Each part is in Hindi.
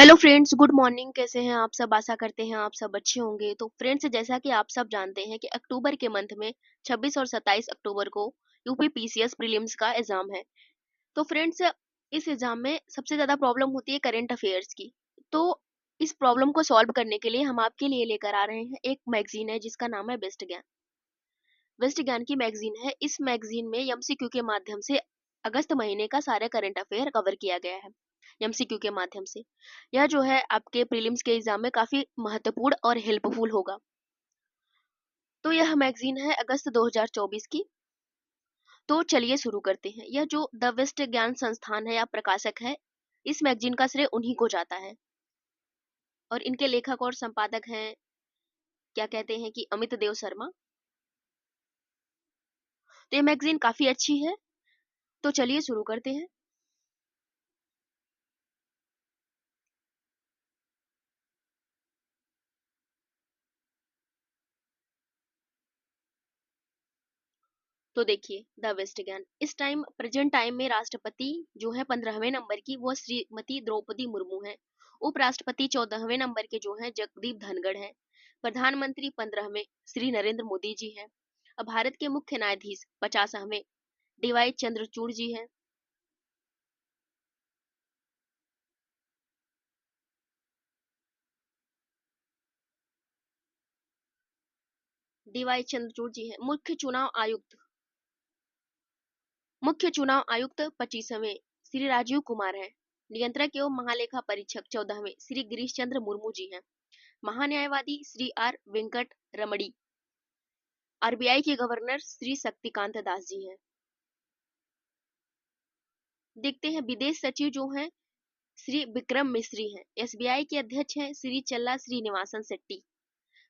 Hello friends, good morning. कैसे हैं आप सब? आशा करते हैं आप सब अच्छे होंगे। तो फ्रेंड्स, जैसा कि आप सब जानते हैं कि अक्टूबर के मंथ में 26 और 27 अक्टूबर को यूपी पीसीएस प्रीलिम्स का एग्जाम है। तो फ्रेंड्स, इस एग्जाम में सबसे ज्यादा प्रॉब्लम होती है करंट अफेयर्स की। तो इस प्रॉब्लम को सॉल्व करने के लिए हम आपके लिए लेकर आ रहे हैं एक मैगजीन है जिसका नाम है बेस्ट ज्ञान। बेस्ट ज्ञान की मैगजीन है। इस मैगजीन में एमसीक्यू के माध्यम से अगस्त महीने का सारा करंट अफेयर कवर किया गया है एमसीक्यू के माध्यम से। यह जो है आपके प्रीलिम्स के एग्जाम में काफी महत्वपूर्ण और हेल्पफुल होगा। तो यह मैगजीन है अगस्त 2024 की। तो चलिए शुरू करते हैं। यह जो द वेस्ट ज्ञान संस्थान है या प्रकाशक है, इस मैगजीन का श्रेय उन्हीं को जाता है। और इनके लेखक और संपादक हैं, क्या कहते हैं कि अमित देव शर्मा। तो ये मैगजीन काफी अच्छी है। तो चलिए शुरू करते हैं। तो देखिए, द वेस्ट ज्ञान इस टाइम प्रेजेंट टाइम में राष्ट्रपति जो है 15वें नंबर की वो श्रीमती द्रौपदी मुर्मू है। उपराष्ट्रपति 14वें नंबर के जो है जगदीप धनखड़ है। प्रधानमंत्री 15वें श्री नरेंद्र मोदी जी हैं। अब भारत के मुख्य न्यायाधीश 50वें डीवाई चंद्रचूड़ जी हैं। डीवाई चंद्रचूड़ जी हैं। मुख्य चुनाव आयुक्त 25वें श्री राजीव कुमार हैं। नियंत्रक एवं महालेखा परीक्षक 14वें श्री गिरीश चंद्र मुर्मू जी हैं। महान्यायवादी Shri are Venkat Ramani. RBI के गवर्नर श्री शक्तिकांत दास जी हैं। देखते हैं विदेश सचिव जो हैं श्री विक्रम मिश्री हैं। एसबीआई के अध्यक्ष हैं श्री चल्ला श्रीनिवासन शेट्टी।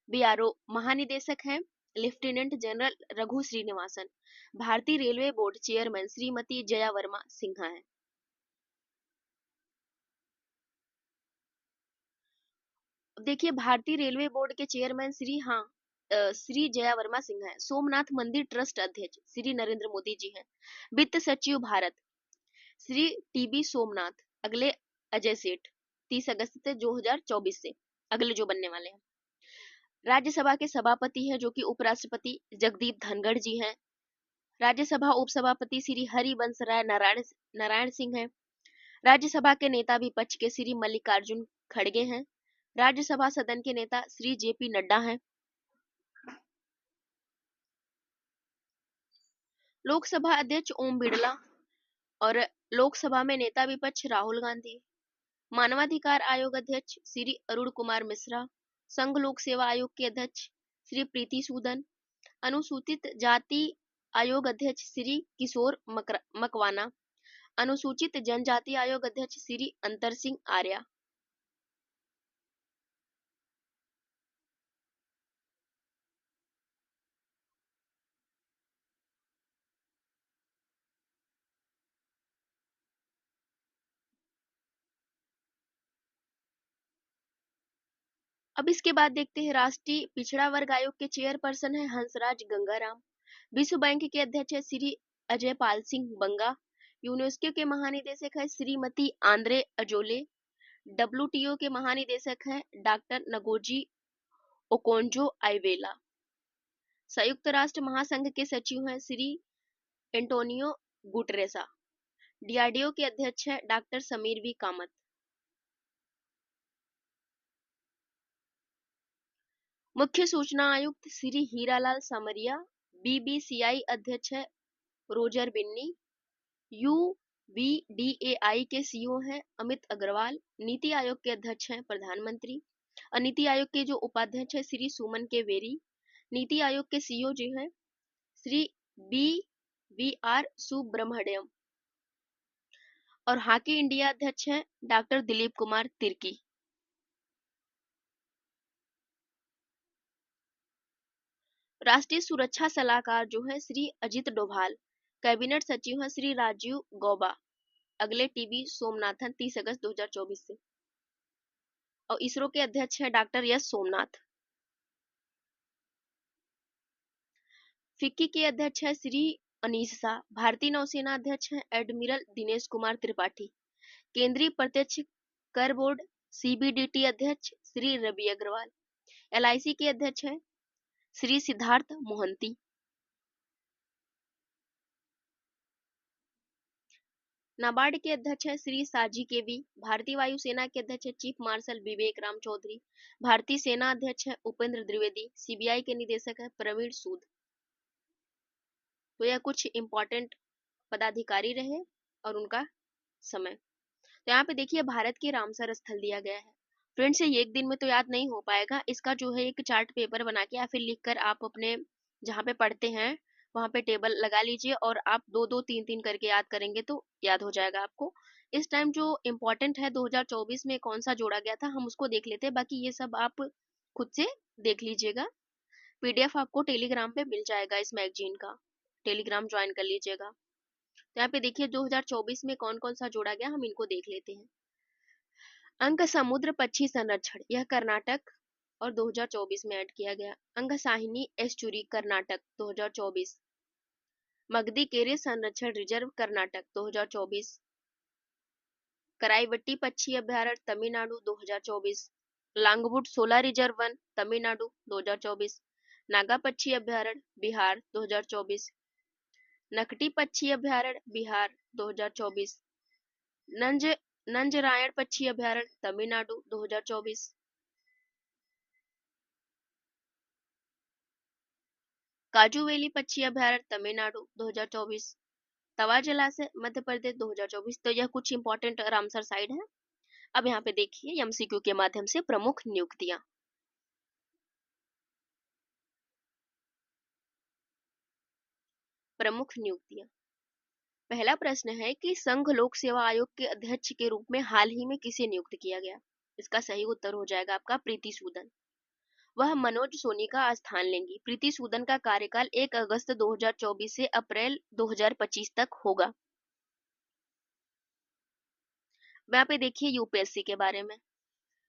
बीआरओ महानिदेशक हैं लेफ्टिनेंट जनरल रघु श्रीनिवासन। भारतीय railway board chairman Shrimati Jaya Verma Sinha है। देखिए, भारतीय रेलवे बोर्ड के चेयरमैन श्री जया वर्मा सिन्हा है। सोमनाथ मंदिर ट्रस्ट अध्यक्ष श्री नरेंद्र मोदी जी हैं। वित्त सचिव भारत श्री टीबी सोमनाथ। अगले अजय सेठ 30 अगस्त से 2024 से अगले जो बनने वाले हैं। राज्यसभा के सभापति हैं जो कि उपराष्ट्रपति जगदीप धनखड़ जी हैं। राज्यसभा उपसभापति श्री हरिवंश राय नारायण नारायण सिंह हैं। राज्यसभा के नेता विपक्ष के श्री मल्लिकार्जुन खड़गे हैं। राज्यसभा सदन के नेता श्री जेपी नड्डा हैं। लोकसभा अध्यक्ष ओम बिरला और लोकसभा में नेता विपक्ष राहुल गांधी। मानवाधिकार आयोग अध्यक्ष श्री अरुण कुमार मिश्रा। संघ लोक सेवा आयोग के अध्यक्ष श्री प्रीति सूदन। अनुसूचित जाति आयोग अध्यक्ष श्री किशोर मकवाना। अनुसूचित जनजाति आयोग अध्यक्ष श्री अंतर सिंह आर्या। अब इसके बाद देखते हैं राष्ट्रीय पिछड़ा वर्ग आयोग के चेयरपर्सन है हंसराज गंगाराम। विश्व बैंक के अध्यक्ष है श्री अजय पाल सिंह बंगा। यूनेस्को के महानिदेशक है श्रीमती आंद्रे अजोले। डब्ल्यूटीओ के महानिदेशक हैं डॉक्टर नगोजी ओकोंजो आइवेला। संयुक्त राष्ट्र महासंघ के सचिव हैं श्री एंटोनियो गुटरेसा। डीआरडीओ के अध्यक्ष हैं डॉक्टर समीर वी कामत। मुख्य सूचना आयुक्त श्री हीरालाल सामरिया। बीबीसीआई अध्यक्ष है रोजर बिन्नी। यूवीडीएआई के सीईओ हैं अमित अग्रवाल। नीति आयोग के अध्यक्ष हैं प्रधानमंत्री। और नीति आयोग के जो उपाध्यक्ष है श्री सुमन के वेरी। नीति आयोग के सीईओ जो है Shri B V R Subrahmanyam. और हॉकी इंडिया अध्यक्ष हैं डॉक्टर दिलीप कुमार तिर्की। राष्ट्रीय सुरक्षा सलाहकार जो है श्री अजित डोभाल। कैबिनेट सचिव हैं श्री राजीव गौबा। अगले टीबी सोमनाथन 30 अगस्त 2024 से। और इसरो के अध्यक्ष हैं डॉक्टर एस सोमनाथ। फिक्की के अध्यक्ष है श्री अनीश शाह। भारतीय नौसेना अध्यक्ष हैं एडमिरल दिनेश कुमार त्रिपाठी। केंद्रीय प्रत्यक्ष कर बोर्ड सीबीडीटी अध्यक्ष श्री रवि अग्रवाल। एलआईसी के अध्यक्ष है श्री सिद्धार्थ मोहंती। नाबार्ड के अध्यक्ष है श्री साजी केवी। भारतीय वायुसेना के अध्यक्ष है चीफ मार्शल विवेक राम चौधरी। भारतीय सेना अध्यक्ष है उपेंद्र द्विवेदी। सीबीआई के निदेशक है प्रवीण सूद। तो यह कुछ इंपॉर्टेंट पदाधिकारी रहे और उनका समय। तो यहाँ पे देखिए भारत के रामसर स्थल दिया गया है। फ्रेंड्स ये एक दिन में तो याद नहीं हो पाएगा, इसका जो है एक चार्ट पेपर बना के या फिर लिख कर आप अपने जहाँ पे पढ़ते हैं वहाँ पे टेबल लगा लीजिए और आप 2-2 3-3 करके याद करेंगे तो याद हो जाएगा आपको। इस टाइम जो इम्पोर्टेंट है 2024 में कौन सा जोड़ा गया था हम उसको देख लेते हैं, बाकी ये सब आप खुद से देख लीजिएगा। पीडीएफ आपको टेलीग्राम पे मिल जाएगा इस मैगजीन का, टेलीग्राम ज्वाइन कर लीजिएगा। तो यहाँ पे देखिए 2024 में कौन कौन सा जोड़ा गया हम इनको देख लेते हैं। अंग समुद्र पक्षी संरक्षण, यह कर्नाटक और 2024 में ऐड किया गया। अंग साहिनी एस्चुरी कर्नाटक 2024। मगधी केरे संरक्षण रिजर्व कर्नाटक 2024। कराईवट्टी पक्षी अभ्यारण्य तमिलनाडु 2024। लांगवुड सोला रिजर्व वन तमिलनाडु 2024। नागा पक्षी अभ्यारण्य बिहार 2024। नकटी पक्षी अभ्यारण्य बिहार 2024। नंजरायण पक्षी अभ्यारण्य तमिलनाडु 2024। काजूवेली पक्षी अभ्यारण्य तमिलनाडु 2024। तवा जलाशय मध्य प्रदेश 2024। तो यह कुछ इंपॉर्टेंट रामसर साइड है। अब यहाँ पे देखिए एमसीक्यू के माध्यम से प्रमुख नियुक्तियां। प्रमुख नियुक्तियां। पहला प्रश्न है कि संघ लोक सेवा आयोग के अध्यक्ष के रूप में हाल ही में किसे नियुक्त किया गया? इसका सही उत्तर हो जाएगा आपका प्रीति सूदन। वह मनोज सोनी का स्थान लेंगी। प्रीति सूदन का कार्यकाल 1 अगस्त 2024 से अप्रैल 2025 तक होगा। यहाँ पे देखिए यूपीएससी के बारे में,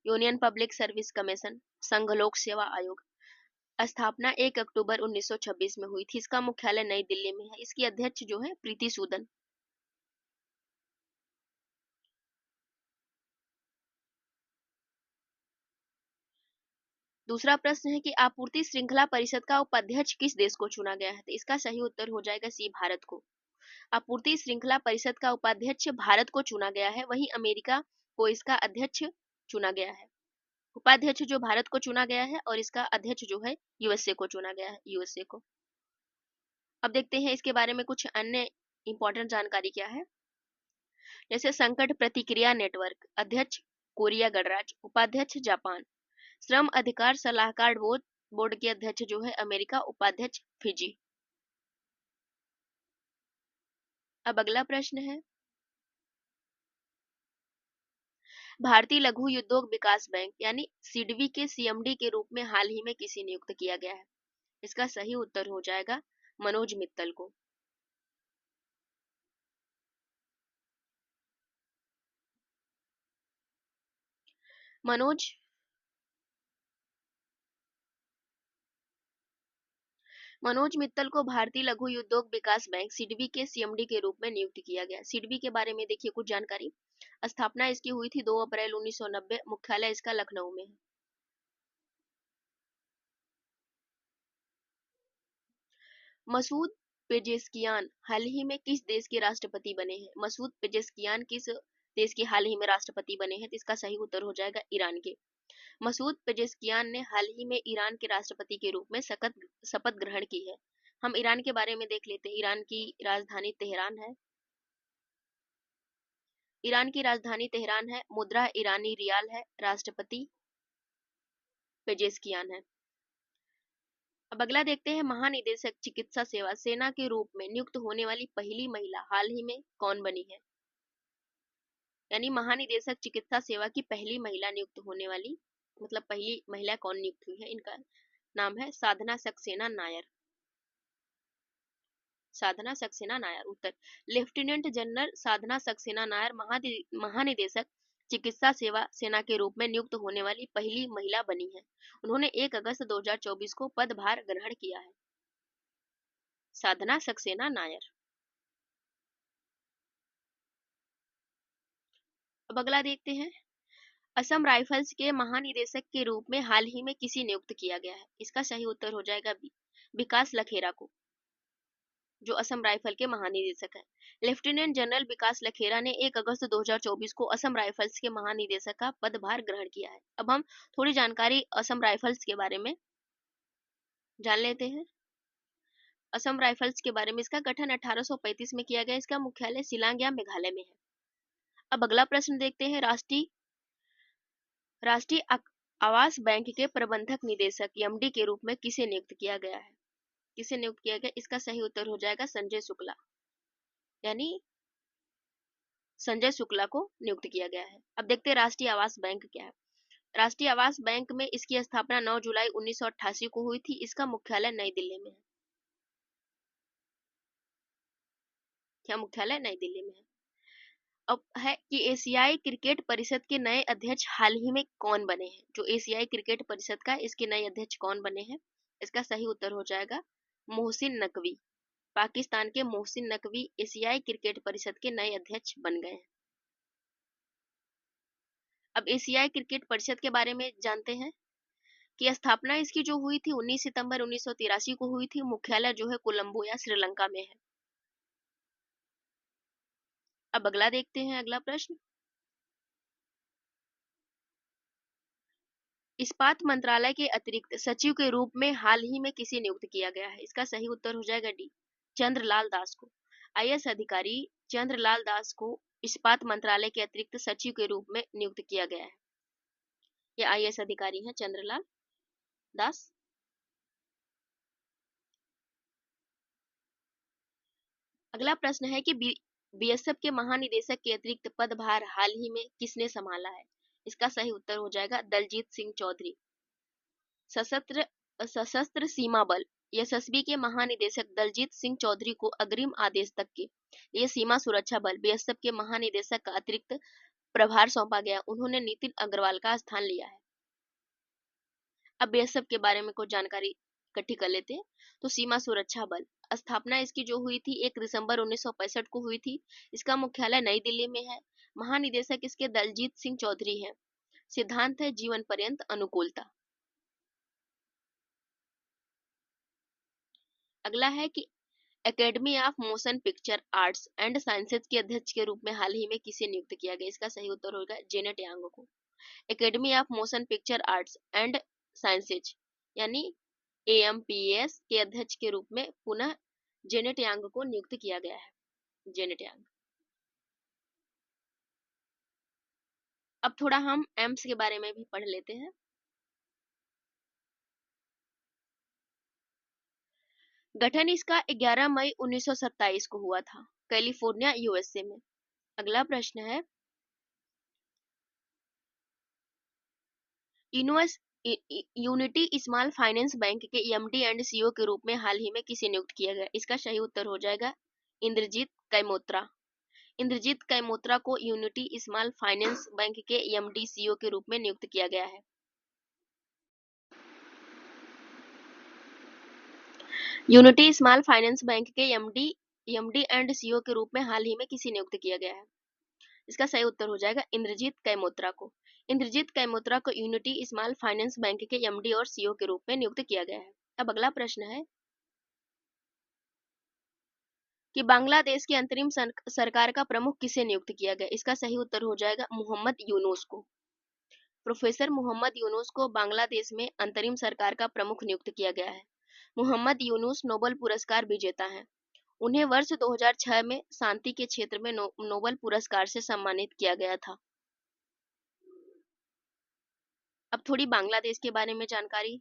यूनियन पब्लिक सर्विस कमीशन, संघ लोक सेवा आयोग, स्थापना 1 अक्टूबर 1926 में हुई थी। इसका मुख्यालय नई दिल्ली में है। इसकी अध्यक्ष जो है प्रीति सूदन। दूसरा प्रश्न है कि आपूर्ति श्रृंखला परिषद का उपाध्यक्ष किस देश को चुना गया है? तो इसका सही उत्तर हो जाएगा सी, भारत को। आपूर्ति श्रृंखला परिषद का उपाध्यक्ष भारत को चुना गया है, वहीं अमेरिका को इसका अध्यक्ष चुना गया है। उपाध्यक्ष जो भारत को चुना गया है और इसका अध्यक्ष जो है यूएसए को चुना गया है, यूएसए को। अब देखते हैं इसके बारे में कुछ अन्य इंपॉर्टेंट जानकारी क्या है। जैसे संकट प्रतिक्रिया नेटवर्क, अध्यक्ष कोरिया गणराज्य, उपाध्यक्ष जापान। श्रम अधिकार सलाहकार बोर्ड के अध्यक्ष जो है अमेरिका, उपाध्यक्ष फिजी। अब अगला प्रश्न है भारतीय लघु उद्योग विकास बैंक यानी सिडबी के सीएमडी के रूप में हाल ही में किसे नियुक्त किया गया है? इसका सही उत्तर हो जाएगा मनोज मित्तल को। मनोज मित्तल को भारतीय लघु उद्योग विकास बैंक सिडबी के सीएमडी के रूप में नियुक्त किया गया। सिडबी के बारे में देखिए कुछ जानकारी। स्थापना इसकी हुई थी 2 अप्रैल 1990। मुख्यालय इसका लखनऊ में है। मसूद पेजेस्कियान हाल ही में किस देश के राष्ट्रपति बने हैं? मसूद पेजेस्कियान किस देश के हाल ही में राष्ट्रपति बने हैं? तो इसका सही उत्तर हो जाएगा ईरान के। मसूद पेजेस्कियान ने हाल ही में ईरान के राष्ट्रपति के रूप में शपथ ग्रहण की है। हम ईरान के बारे में देख लेते हैं। ईरान की राजधानी तेहरान है। ईरान की राजधानी तेहरान है। मुद्रा ईरानी रियाल है। राष्ट्रपति पेजेस्कियान है। अब अगला देखते हैं महानिदेशक चिकित्सा सेवा सेना के रूप में नियुक्त होने वाली पहली महिला हाल ही में कौन बनी है? यानी महानिदेशक चिकित्सा सेवा की पहली महिला नियुक्त होने वाली, मतलब पहली महिला कौन नियुक्त हुई है? इनका नाम है साधना सक्सेना नायर। साधना सक्सेना नायर उत्तर। लेफ्टिनेंट जनरल साधना सक्सेना नायर महानिदेशक चिकित्सा सेवा सेना के रूप में नियुक्त होने वाली पहली महिला बनी है। उन्होंने 1 अगस्त 2024 को पदभार ग्रहण किया है। साधना सक्सेना नायर। अब अगला देखते हैं असम राइफल्स के महानिदेशक के रूप में हाल ही में किसे नियुक्त किया गया है? इसका सही उत्तर हो जाएगा बी, विकास लखेरा को, जो असम राइफल के महानिदेशक हैं। लेफ्टिनेंट जनरल विकास लखेरा ने 1 अगस्त 2024 को असम राइफल्स के महानिदेशक का पदभार ग्रहण किया है। अब हम थोड़ी जानकारी असम राइफल्स के बारे में जान लेते हैं। असम राइफल्स के बारे में, इसका गठन 1835 में किया गया। इसका मुख्यालय शिलांग या मेघालय में है। अब अगला प्रश्न देखते हैं। राष्ट्रीय आवास बैंक के प्रबंधक निदेशक एमडी के रूप में किसे नियुक्त किया गया है? किसे नियुक्त किया गया? इसका सही उत्तर हो जाएगा संजय शुक्ला, यानी संजय शुक्ला को नियुक्त किया गया है। अब देखते हैं राष्ट्रीय आवास बैंक क्या है। राष्ट्रीय आवास बैंक में इसकी स्थापना 9 जुलाई 1988 को हुई थी। इसका मुख्यालय नई दिल्ली में है। क्या मुख्यालय नई दिल्ली में है? अब है कि एशियाई क्रिकेट परिषद के नए अध्यक्ष हाल ही में कौन बने हैं? जो एशियाई क्रिकेट परिषद का इसके नए अध्यक्ष कौन बने हैं? इसका सही उत्तर हो जाएगा मोहसिन नकवी। पाकिस्तान के मोहसिन नकवी एशियाई क्रिकेट परिषद के नए अध्यक्ष बन गए हैं। अब एशियाई क्रिकेट परिषद के बारे में जानते हैं कि स्थापना इसकी जो हुई थी 19 सितंबर 1983 को हुई थी। मुख्यालय जो है कोलंबो या श्रीलंका में है। अब अगला देखते हैं, अगला प्रश्न। इस्पात मंत्रालय के अतिरिक्त सचिव के रूप में हाल ही में किसे नियुक्त किया गया है? इसका सही उत्तर हो जाएगा डी, चंद्रलाल दास को। आईएएस अधिकारी चंद्रलाल दास को इस्पात मंत्रालय के अतिरिक्त सचिव के रूप में नियुक्त किया गया है। ये आईएएस अधिकारी हैं चंद्रलाल दास। अगला प्रश्न है कि बीएसएफ के महानिदेशक के अतिरिक्त पदभार हाल ही में किसने संभाला है? इसका सही उत्तर हो जाएगा दलजीत सिंह चौधरी। सशस्त्र सीमा बल एसएसबी के महानिदेशक दलजीत सिंह चौधरी को अग्रिम आदेश तक के लिए सीमा सुरक्षा बल बीएसएफ के महानिदेशक का अतिरिक्त प्रभार सौंपा गया। उन्होंने नितिन अग्रवाल का स्थान लिया है। अब बीएसएफ के बारे में कुछ जानकारी इकट्ठी कर लेते हैं। तो सीमा सुरक्षा बल, स्थापना इसकी जो हुई थी 1 दिसंबर 1965 को हुई थी। इसका मुख्यालय नई दिल्ली में है। महानिदेशक इसके दलजीत सिंह चौधरी हैं। सिद्धांत है जीवन पर्यंत अनुकूलता। अगला है कि academy of motion picture arts and sciences के अध्यक्ष के रूप में हाल ही में किसे नियुक्त किया गया? इसका सही उत्तर होगा जेनेट यांग को। Academy of motion picture arts and sciences यानी एएमपीएस के अध्यक्ष के रूप में पुनः जेनेट यांग को नियुक्त किया गया है। जेनेट यांग। अब थोड़ा हम एम्स के बारे में भी पढ़ लेते हैं। गठन इसका 11 मई 1927 को हुआ था, कैलिफोर्निया यूएसए में। अगला प्रश्न है यूनिटी स्मॉल फाइनेंस बैंक के एमडी एंड सीईओ के रूप में हाल ही में किसे नियुक्त किया गया? इसका सही उत्तर हो जाएगा इंद्रजीत कैमोत्रा। इंद्रजीत कैमोत्रा को यूनिटी स्मॉल फाइनेंस बैंक के एमडी सीईओ के रूप में नियुक्त किया गया है। यूनिटी स्मॉल फाइनेंस बैंक के एमडी एंड सीईओ के रूप में हाल ही में किसे नियुक्त किया गया है? इसका सही उत्तर हो जाएगा इंद्रजीत कैमोत्रा को। इंद्रजीत कैमोत्रा को यूनिटी स्मॉल फाइनेंस बैंक के एमडी और सीईओ के रूप में नियुक्त किया गया है। अब अगला प्रश्न है कि बांग्लादेश की अंतरिम सरकार का प्रमुख किसे नियुक्त किया गया? इसका सही उत्तर हो जाएगा मोहम्मद यूनुस को। प्रोफेसर मोहम्मद यूनुस को बांग्लादेश में अंतरिम सरकार का प्रमुख नियुक्त किया गया है। मोहम्मद यूनुस नोबेल पुरस्कार विजेता हैं। उन्हें वर्ष 2006 में शांति के क्षेत्र में नोबेल पुरस्कार से सम्मानित किया गया था। अब थोड़ी बांग्लादेश के बारे में जानकारी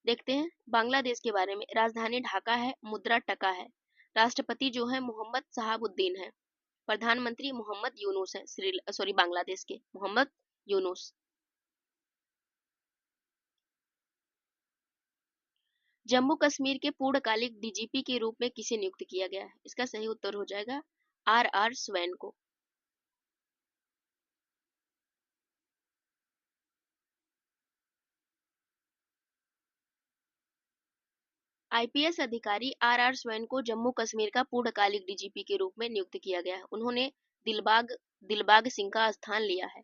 देखते हैं। बांग्लादेश के बारे में, राजधानी ढाका है, मुद्रा टका है, राष्ट्रपति जो है मोहम्मद शहाबुद्दीन है, प्रधानमंत्री मोहम्मद यूनुस है, बांग्लादेश के मोहम्मद यूनुस। जम्मू कश्मीर के पूर्णकालिक डीजीपी के रूप में किसे नियुक्त किया गया है? इसका सही उत्तर हो जाएगा आर स्वैन को। आईपीएस अधिकारी आर स्वैन को जम्मू कश्मीर का पूर्णकालिक डीजीपी के रूप में नियुक्त किया गया है। उन्होंने दिलबाग सिंह का स्थान लिया है।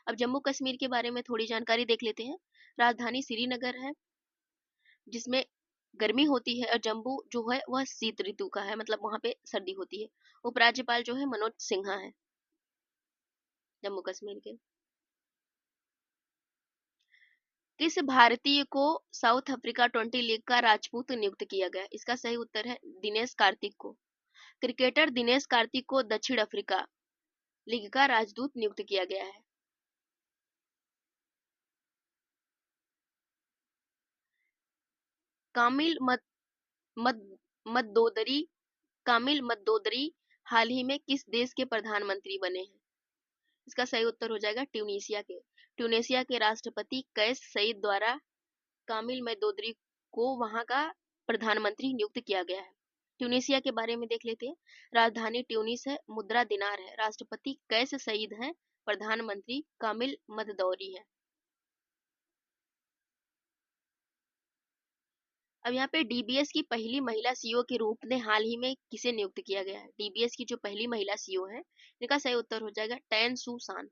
अब जम्मू कश्मीर के बारे में थोड़ी जानकारी देख लेते हैं। राजधानी श्रीनगर है, जिसमें गर्मी होती है, और जम्मू जो है वह शीत ऋतु का है, मतलब वहां पे सर्दी होती है। उपराज्यपाल जो है मनोज सिन्हा है जम्मू कश्मीर के। किस भारतीय को साउथ अफ्रीका 20 लीग का राजपूत नियुक्त किया गया? इसका सही उत्तर है दिनेश कार्तिक को। क्रिकेटर दिनेश कार्तिक को दक्षिण अफ्रीका लीग का राजदूत नियुक्त किया गया है। कामिल मद मद मददोदरी कामिल मददोदरी हाल ही में किस देश के प्रधानमंत्री बने हैं? इसका सही उत्तर हो जाएगा ट्यूनीशिया के। ट्यूनीशिया के राष्ट्रपति कैस सईद द्वारा कामिल मददोदरी को वहां का प्रधानमंत्री नियुक्त किया गया है। ट्यूनीशिया के बारे में देख लेते हैं। राजधानी ट्यूनिस है, मुद्रा दिनार है, राष्ट्रपति कैस सईद हैं, प्रधानमंत्री कामिल मददौरी है। अब यहाँ पे डीबीएस की पहली महिला सीईओ के रूप में हाल ही में किसे नियुक्त किया गया है? डीबीएस की जो पहली महिला सीईओ है, इनका सही उत्तर हो जाएगा टैन सू सान।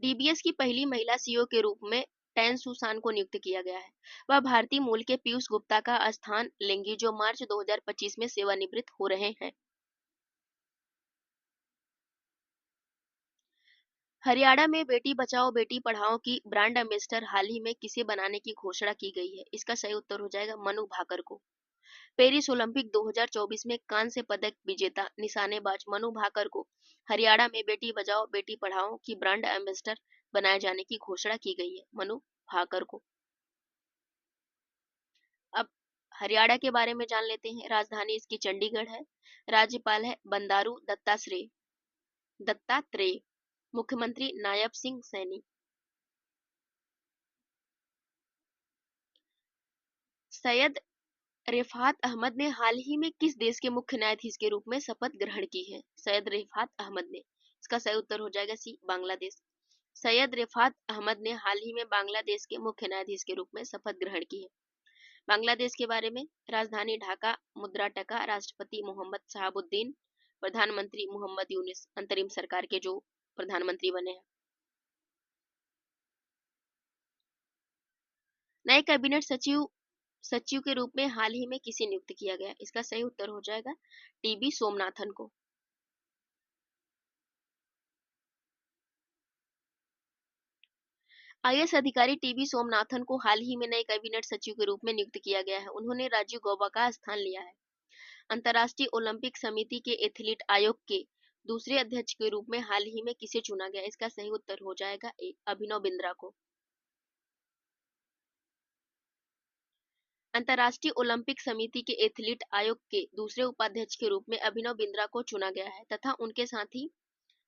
डीबीएस की पहली महिला सीईओ के रूप में टैन सुसान को नियुक्त किया गया है। वह भारतीय मूल के पीयूष गुप्ता का स्थान लेंगी, जो मार्च 2025 में सेवानिवृत्त हो रहे हैं। हरियाणा में बेटी बचाओ बेटी पढ़ाओ की ब्रांड एम्बेसडर हाल ही में किसे बनाने की घोषणा की गई है? इसका सही उत्तर हो जाएगा मनु भाकर को। पेरिस ओलंपिक 2024 में कांस्य पदक विजेता निशानेबाज मनु भाकर को हरियाणा में बेटी बचाओ बेटी पढ़ाओ की ब्रांड एम्बेसडर बनाए जाने की घोषणा की गई है, मनु भाकर को। अब हरियाणा के बारे में जान लेते हैं। राजधानी इसकी चंडीगढ़ है, राज्यपाल है बंडारू दत्तात्रेय, मुख्यमंत्री नायब सिंह सैनी। सैयद रिफात अहमद ने हाल ही में किस देश के मुख्य न्यायाधीश के रूप में शपथ ग्रहण की है? सैयद रिफात अहमद ने, इसका सही उत्तर हो जाएगा सी, बांग्लादेश। सैयद रिफात अहमद ने हाल ही में बांग्लादेश के मुख्य न्यायाधीश के रूप में शपथ ग्रहण की है। बांग्लादेश के बारे में, राजधानी ढाका, मुद्रा टका, राष्ट्रपति मोहम्मद शहाबुद्दीन, प्रधानमंत्री मोहम्मद यूनिस, अंतरिम सरकार के जो प्रधानमंत्री बने हैं। नए कैबिनेट सचिव सचिव के रूप में हाल ही में किसे नियुक्त किया गया? इसका सही उत्तर हो जाएगा टीबी सोमनाथन को। आईएएस अधिकारी टीबी सोमनाथन को हाल ही में नए कैबिनेट सचिव के रूप में नियुक्त किया गया है। उन्होंने राजीव गौबा का स्थान लिया है। अंतर्राष्ट्रीय ओलंपिक समिति के एथलीट आयोग के दूसरे अध्यक्ष के रूप में हाल ही में किसे चुना गया? इसका सही उत्तर हो जाएगा ए, अभिनव बिंद्रा को। अंतर्राष्ट्रीय ओलंपिक समिति के एथलीट आयोग के दूसरे उपाध्यक्ष के रूप में अभिनव बिंद्रा को चुना गया है, तथा उनके साथ ही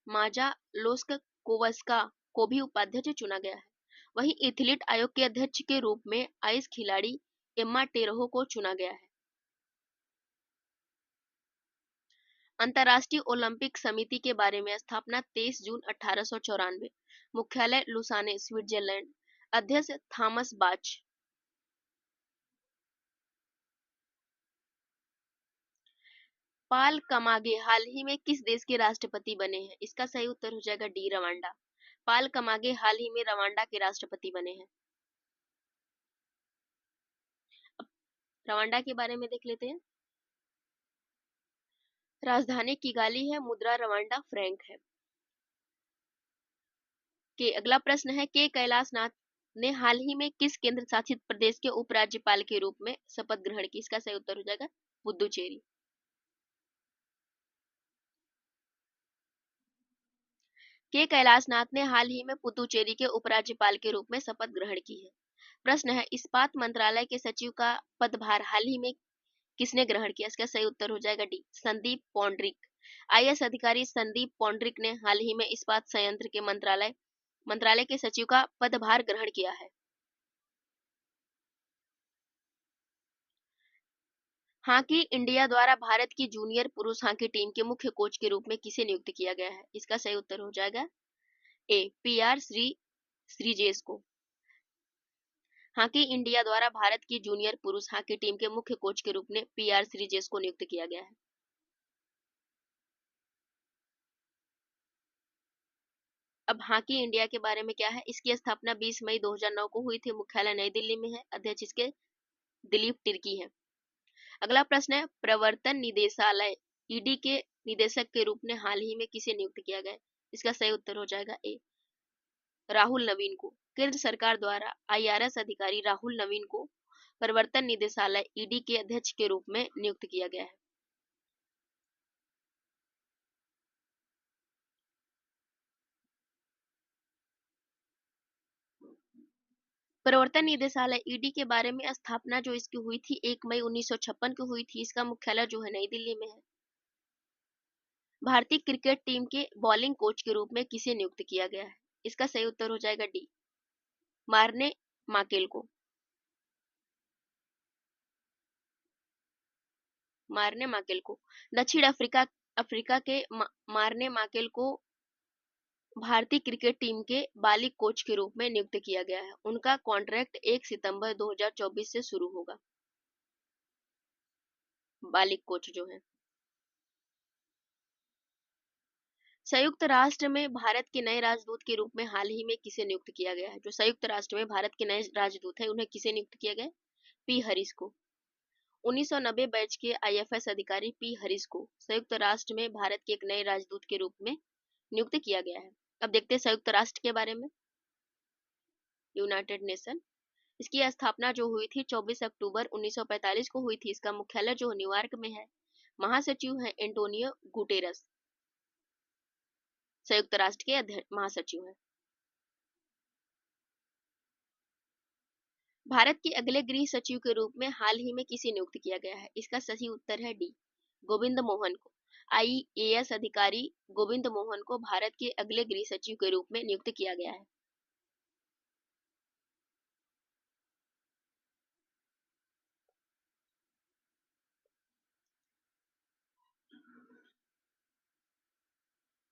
माजा लोस्कोवस्का को भी उपाध्यक्ष चुना गया है। वहीं एथलीट आयोग के अध्यक्ष के रूप में आइस खिलाड़ी एम्मा टेरहो को चुना गया है। अंतर्राष्ट्रीय ओलंपिक समिति के बारे में, स्थापना 23 जून 1894, मुख्यालय लुसाने, स्विट्जरलैंड, अध्यक्ष थॉमस बाच। पाल कमागे हाल ही में किस देश के राष्ट्रपति बने हैं? इसका सही उत्तर हो जाएगा डी, रवांडा। पाल कमागे हाल ही में रवांडा के राष्ट्रपति बने हैं। अब रवांडा के बारे में देख लेते हैं। राजधानी किगाली है, मुद्रा रवांडा फ्रैंक है। के अगला प्रश्न है, के कैलाशनाथ ने हाल ही में किस केंद्र शासित प्रदेश के उपराज्यपाल के रूप में शपथ ग्रहण की? इसका सही उत्तर हो जाएगा पुदुचेरी। के कैलाशनाथ ने हाल ही में पुदुचेरी के उपराज्यपाल के रूप में शपथ ग्रहण की है। प्रश्न है, इस्पात मंत्रालय के सचिव का पदभार हाल ही में किसने ग्रहण किया? इसका सही उत्तर हो जाएगा डी, संदीप पौंड्रिक। आईएएस अधिकारी संदीप पौंड्रिक ने हाल ही में इस्पात संयंत्र के मंत्रालय के सचिव का पदभार ग्रहण किया है। हॉकी इंडिया द्वारा भारत की जूनियर पुरुष हॉकी टीम के मुख्य कोच के रूप में किसे नियुक्त किया गया है? इसका सही उत्तर हो जाएगा ए, पीआर श्रीजेश को। हॉकी इंडिया द्वारा भारत की जूनियर पुरुष हॉकी टीम के मुख्य कोच के रूप में पीआर श्रीजेश को नियुक्त किया गया है। अब हॉकी इंडिया के बारे में क्या है, इसकी स्थापना 20 मई 2009 को हुई थी, मुख्यालय नई दिल्ली में है, अध्यक्ष इसके दिलीप तिर्की है। अगला प्रश्न है, प्रवर्तन निदेशालय ईडी के निदेशक के रूप में हाल ही में किसे नियुक्त किया गया है? इसका सही उत्तर हो जाएगा ए, राहुल नवीन को। केंद्र सरकार द्वारा आईआरएस अधिकारी राहुल नवीन को प्रवर्तन निदेशालय ईडी के अध्यक्ष के रूप में नियुक्त किया गया है। प्रवर्तन निदेशालय ईडी के बारे में स्थापना जो इसकी हुई थी 1 मई 1956 को हुई थी। इसका मुख्यालय जो है नई दिल्ली में है। भारतीय क्रिकेट टीम के बॉलिंग कोच के रूप में किसे नियुक्त किया गया है? इसका सही उत्तर हो जाएगा डी, मार्ने मार्केल को। मार्ने मार्केल को दक्षिण अफ्रीका अफ्रीका के मार्ने मार्केल को भारतीय क्रिकेट टीम के बालिग कोच के रूप में नियुक्त किया गया है। उनका कॉन्ट्रैक्ट 1 सितंबर 2024 से शुरू होगा। बालिग कोच जो है। संयुक्त राष्ट्र में भारत के नए राजदूत के रूप में हाल ही में किसे नियुक्त किया गया है? जो संयुक्त राष्ट्र में भारत के नए राजदूत है, उन्हें किसे नियुक्त किया गया है? पी हरीश को। 1990 बैच के आईएफएस अधिकारी पी हरीश को संयुक्त राष्ट्र में भारत के एक नए राजदूत के रूप में नियुक्त किया गया है। अब देखते हैं संयुक्त राष्ट्र के बारे में। यूनाइटेड नेशन, इसकी स्थापना जो हुई थी 24 अक्टूबर 1945 को हुई थी। इसका मुख्यालय जो न्यूयॉर्क में है। महासचिव है एंटोनियो गुटेरस, संयुक्त राष्ट्र के महासचिव हैं। भारत के अगले गृह सचिव के रूप में हाल ही में किसे नियुक्त किया गया है? इसका सही उत्तर है डी, गोविंद मोहन को। आईएएस अधिकारी गोविंद मोहन को भारत के अगले गृह सचिव के रूप में नियुक्त किया गया है।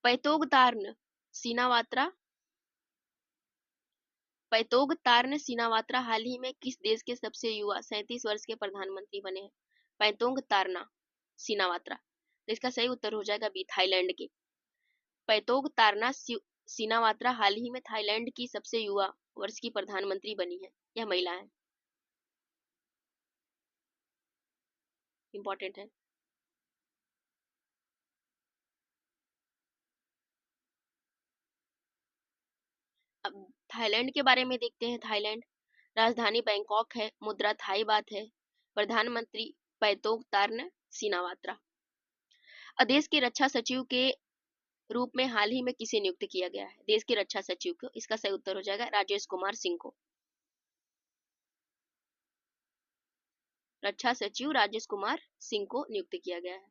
पैतोग तार्ण सीनावात्रा पैतोग तार्ण सीनावात्रा हाल ही में किस देश के सबसे युवा 37 वर्ष के प्रधानमंत्री बने हैं? पैतोंग तारना सीनावात्रा, तो इसका सही उत्तर हो जाएगा बी, थाईलैंड के। पैतोग तारना सीनावात्रा हाल ही में थाईलैंड की सबसे युवा वर्ष की प्रधानमंत्री बनी है। यह महिला है, इंपॉर्टेंट है। अब थाईलैंड के बारे में देखते हैं। थाईलैंड राजधानी बैंकॉक है, मुद्रा थाई बात है, प्रधानमंत्री पैतोग तार्ण सीनावात्रा। देश के रक्षा सचिव के रूप में हाल ही में किसे नियुक्त किया गया है? देश के रक्षा सचिव को। इसका सही उत्तर हो जाएगा राजेश कुमार सिंह को। रक्षा सचिव राजेश कुमार सिंह को नियुक्त किया गया है।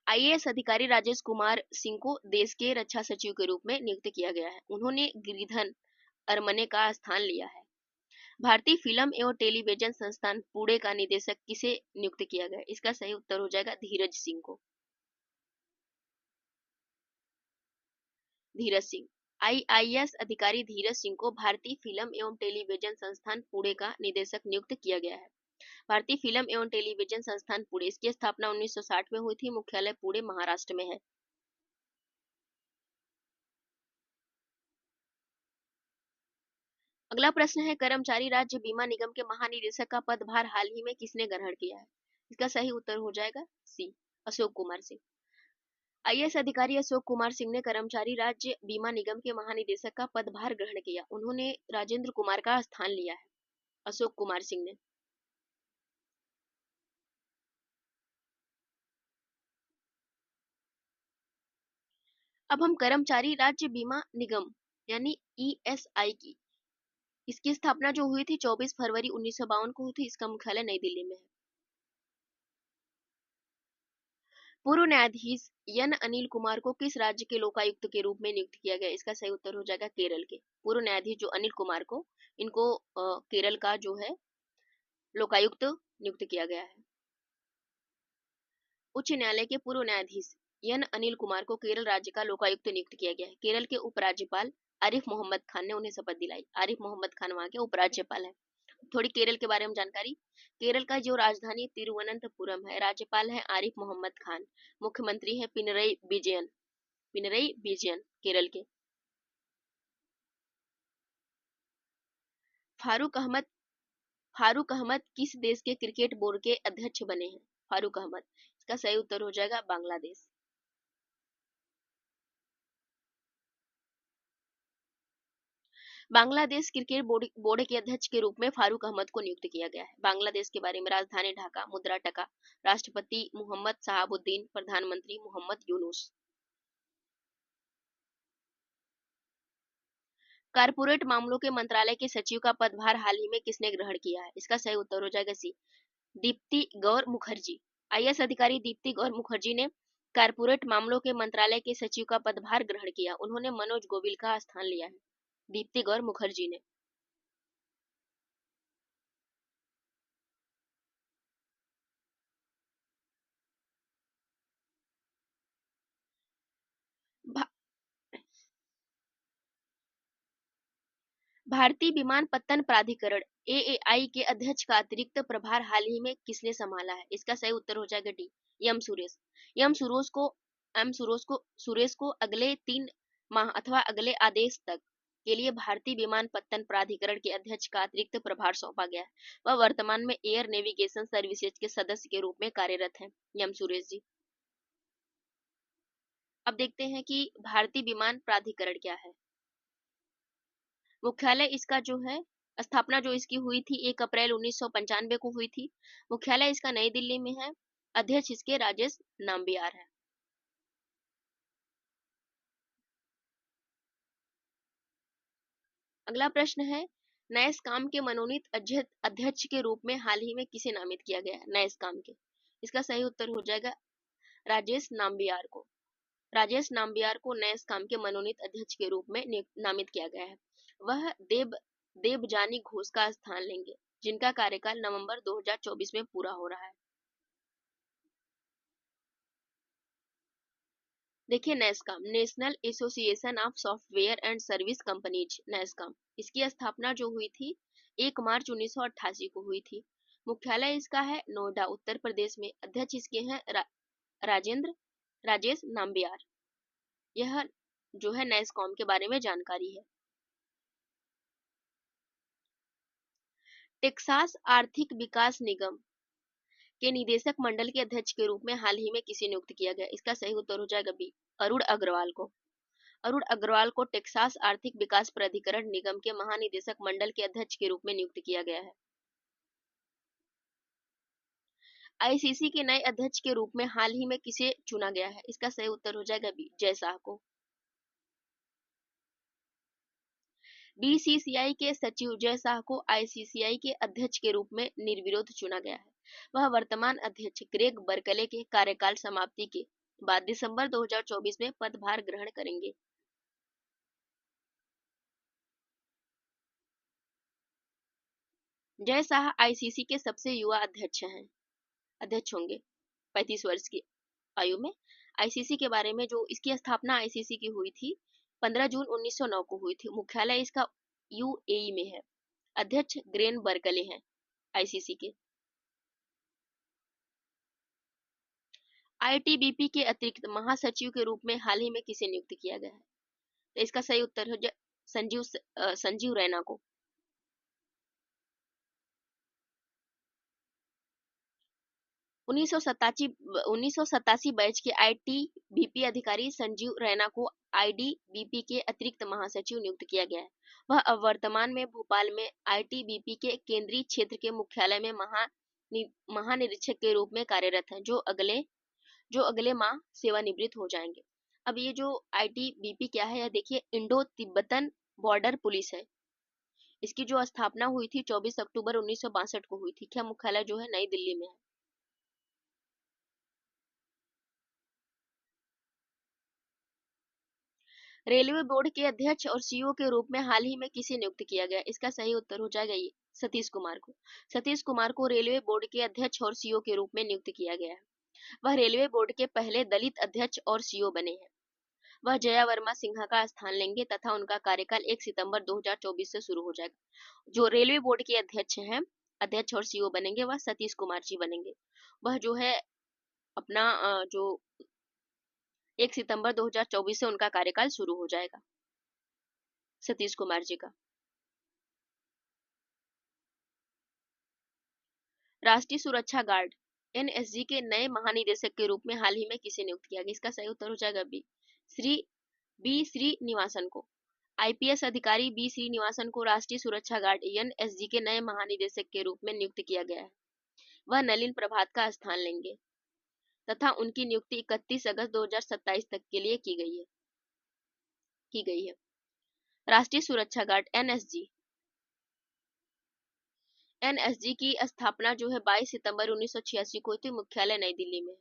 आईएएस अधिकारी राजेश कुमार सिंह को देश के रक्षा सचिव के रूप में नियुक्त किया गया है। उन्होंने गिरिधन अरमने का स्थान लिया है। भारतीय फिल्म एवं टेलीविजन संस्थान पुणे का निदेशक किसे नियुक्त किया गया? इसका सही उत्तर हो जाएगा धीरज सिंह को। धीरज सिंह। आईआईएस अधिकारी धीरज सिंह को भारतीय फिल्म एवं टेलीविजन संस्थान पुणे का निदेशक नियुक्त किया गया है। भारतीय फिल्म एवं टेलीविजन संस्थान पुणे, इसकी स्थापना 1960 में हुई थी। मुख्यालय पुणे महाराष्ट्र में है। अगला प्रश्न है, कर्मचारी राज्य बीमा निगम के महानिदेशक का पदभार हाल ही में किसने ग्रहण किया है? इसका सही उत्तर हो जाएगा सी, अशोक कुमार सिंह। आईएएस अधिकारी अशोक कुमार सिंह ने कर्मचारी राज्य बीमा निगम के महानिदेशक का पदभार ग्रहण किया। उन्होंने राजेंद्र कुमार का स्थान लिया है। अशोक कुमार सिंह ने। अब हम कर्मचारी राज्य बीमा निगम यानी ईएसआई की, इसकी स्थापना जो हुई थी 24 फरवरी 1952 को हुई थी। इसका मुख्यालय नई दिल्ली में है। पूर्व न्यायाधीश एन अनिल कुमार को किस राज्य के लोकायुक्त के रूप में नियुक्त किया गया? इसका सही उत्तर हो जाएगा केरल के। पूर्व न्यायाधीश जो अनिल कुमार को, इनको केरल का जो है लोकायुक्त नियुक्त किया गया है। उच्च न्यायालय के पूर्व न्यायाधीश एन अनिल कुमार को केरल राज्य का लोकायुक्त नियुक्त किया गया है। केरल के उपराज्यपाल आरिफ मोहम्मद खान ने उन्हें शपथ दिलाई। आरिफ मोहम्मद खान वहां के उपराज्यपाल है। थोड़ी केरल के बारे में जानकारी। केरल का जो राजधानी तिरुवनंतपुरम है, राज्यपाल है आरिफ मोहम्मद खान, मुख्यमंत्री है पिनरई विजयन। पिनरई विजयन केरल के। फारूक अहमद फारूक अहमद किस देश के क्रिकेट बोर्ड के अध्यक्ष बने हैं? फारूक अहमद, इसका सही उत्तर हो जाएगा बांग्लादेश। बांग्लादेश क्रिकेट बोर्ड के अध्यक्ष के रूप में फारूक अहमद को नियुक्त किया गया है। बांग्लादेश के बारे में राजधानी ढाका, मुद्रा टका, राष्ट्रपति मोहम्मद शहाबुद्दीन, प्रधानमंत्री मोहम्मद यूनुस। कारपोरेट मामलों के मंत्रालय के सचिव का पदभार हाल ही में किसने ग्रहण किया है? इसका सही उत्तर हो जाएगा सी, दीप्ति गौर मुखर्जी। आईएएस अधिकारी दीप्ति गौर मुखर्जी ने कारपोरेट मामलों के मंत्रालय के सचिव का पदभार ग्रहण किया। उन्होंने मनोज गोविल का स्थान लिया है। दीप्ति गौर मुखर्जी ने। भा, भारतीय विमानपत्तन प्राधिकरण एएआई के अध्यक्ष का अतिरिक्त प्रभार हाल ही में किसने संभाला है? इसका सही उत्तर हो जाएगा D, M Suresh. M Suresh को सुरेश को अगले 3 माह अथवा अगले आदेश तक के लिए भारतीय विमानपत्तन प्राधिकरण के अध्यक्ष का अतिरिक्त प्रभार सौंपा गया है। वह वर्तमान में एयर नेविगेशन सर्विसेज के सदस्य के रूप में कार्यरत हैं। एम सुरेश जी। अब देखते हैं कि भारतीय विमान प्राधिकरण क्या है। मुख्यालय इसका जो है, स्थापना जो इसकी हुई थी 1 अप्रैल 1995 को हुई थी। मुख्यालय इसका नई दिल्ली में है। अध्यक्ष इसके राजेश नाम्बियार है। अगला प्रश्न है, नैसकॉम के मनोनीत अध्यक्ष के रूप में हाल ही में किसे नामित किया गया है? नैसकॉम के, इसका सही उत्तर हो जाएगा राजेश नाम्बियार को। राजेश नाम्बियार को नैसकॉम के मनोनीत अध्यक्ष के रूप में नामित किया गया है। वह देवजानी घोष का स्थान लेंगे, जिनका कार्यकाल नवंबर 2024 में पूरा हो रहा है। देखिए, NASSCOM national association of software and service companies, NASSCOM, इसकी स्थापना जो हुई थी 1 मार्च 1988 को हुई थी। मुख्यालय इसका है नोएडा, उत्तर प्रदेश में। अध्यक्ष इसके हैं राजेश नाम्बियार। यह जो है नैसकॉम के बारे में जानकारी है। टेक्सास आर्थिक विकास निगम के निदेशक मंडल के अध्यक्ष के रूप में हाल ही में किसे नियुक्त किया गया? इसका सही उत्तर हो जाएगा बी, अरुण अग्रवाल को। अरुण अग्रवाल को टेक्सास आर्थिक विकास प्राधिकरण निगम के महानिदेशक मंडल के अध्यक्ष के रूप में नियुक्त किया गया है। आईसीसी के नए अध्यक्ष के रूप में हाल ही में किसे चुना गया है? इसका सही उत्तर हो जाएगा बी, जय शाह को। बीसीसीआई के सचिव जय शाह को आईसीसीआई के अध्यक्ष के रूप में निर्विरोध चुना गया है। वह वर्तमान अध्यक्ष ग्रेग बर्कले के कार्यकाल समाप्ति के बाद दिसंबर 2024 में पदभार ग्रहण करेंगे। जय शाह आईसीसी के सबसे युवा अध्यक्ष होंगे 35 वर्ष की आयु में। आईसीसी के बारे में, जो इसकी स्थापना आईसीसी की हुई थी 15 जून 1909 को हुई थी। मुख्यालय इसका यूएई में है। अध्यक्ष ग्रेन बर्कले हैं आईसीसी के। आईटीबीपी के अतिरिक्त महासचिव के रूप में हाल ही में किसे नियुक्त किया गया है? तो इसका सही उत्तर हो जाए संजीव रैना को। 1987 बैच के आईटीबीपी अधिकारी संजीव रैना को आईडीबीपी के अतिरिक्त महासचिव नियुक्त किया गया है। वह अब वर्तमान में भोपाल में आईटीबीपी के केंद्रीय क्षेत्र के मुख्यालय में महानिरीक्षक के रूप में कार्यरत हैं, जो अगले माह सेवानिवृत्त हो जाएंगे। अब ये जो आईटीबीपी क्या है, यह देखिए इंडो तिब्बतन बॉर्डर पुलिस है। इसकी जो स्थापना हुई थी 24 अक्टूबर 1962 को हुई थी। क्या मुख्यालय जो है नई दिल्ली में है। रेलवे बोर्ड के अध्यक्ष और सीईओ के रूप में हाल ही में किसे नियुक्त किया गया? इसका सही उत्तर हो जाएगा ये, सतीश कुमार को। सतीश कुमार को रेलवे बोर्ड के अध्यक्ष और सीईओ के रूप में नियुक्त किया गया है। वह रेलवे बोर्ड के पहले दलित अध्यक्ष और सीईओ बने हैं। वह जया वर्मा सिन्हा का स्थान लेंगे तथा उनका कार्यकाल 1 सितंबर 2024 से शुरू हो जाएगा। जो रेलवे बोर्ड के अध्यक्ष और सीईओ बनेंगे, वह सतीश कुमार जी बनेंगे। वह जो है अपना जो 1 सितंबर 2024 से उनका कार्यकाल शुरू हो जाएगा, सतीश कुमार जी का। राष्ट्रीय सुरक्षा गार्ड एनएसजी के नए महानिदेशक के रूप में हाल ही में किसे नियुक्त किया गया? इसका सही उत्तर हो जाएगा बी श्रीनिवासन को। आईपीएस अधिकारी बी श्रीनिवासन को राष्ट्रीय सुरक्षा गार्ड एनएसजी के नए महानिदेशक के रूप में नियुक्त किया गया है। वह नलिन प्रभात का स्थान लेंगे तथा उनकी नियुक्ति 31 अगस्त 2027 तक के लिए की गई है। राष्ट्रीय सुरक्षा गार्ड एनएसजी की स्थापना जो है 22 सितंबर 1986 को हुई थी। मुख्यालय नई दिल्ली में।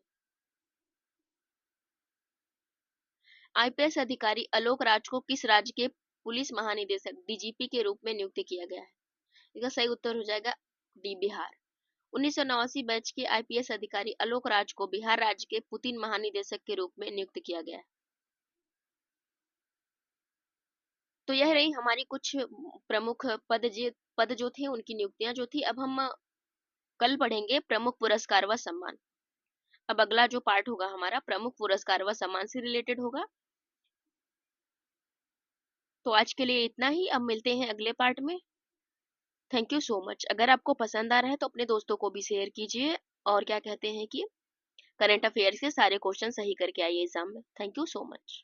आईपीएस अधिकारी आलोक राज को किस राज्य के पुलिस महानिदेशक डीजीपी के रूप में नियुक्त किया गया है? इसका सही उत्तर हो जाएगा डी बिहार। 1989 बैच के आईपीएस अधिकारी आलोक राज को बिहार राज्य के पुलिस महानिदेशक के रूप में नियुक्त किया गया है। तो यह रही हमारी कुछ प्रमुख पद जो थे, उनकी नियुक्तियां जो थी। अब हम कल पढ़ेंगे प्रमुख पुरस्कार व सम्मान। अब अगला जो पार्ट होगा हमारा प्रमुख पुरस्कार व सम्मान से रिलेटेड होगा। तो आज के लिए इतना ही। अब मिलते हैं अगले पार्ट में। Thank you so much. अगर आपको पसंद आ रहा है तो अपने दोस्तों को भी शेयर कीजिए और क्या कहते हैं कि करंट अफेयर्स के सारे क्वेश्चन सही करके आइए एग्जाम में। Thank you so much.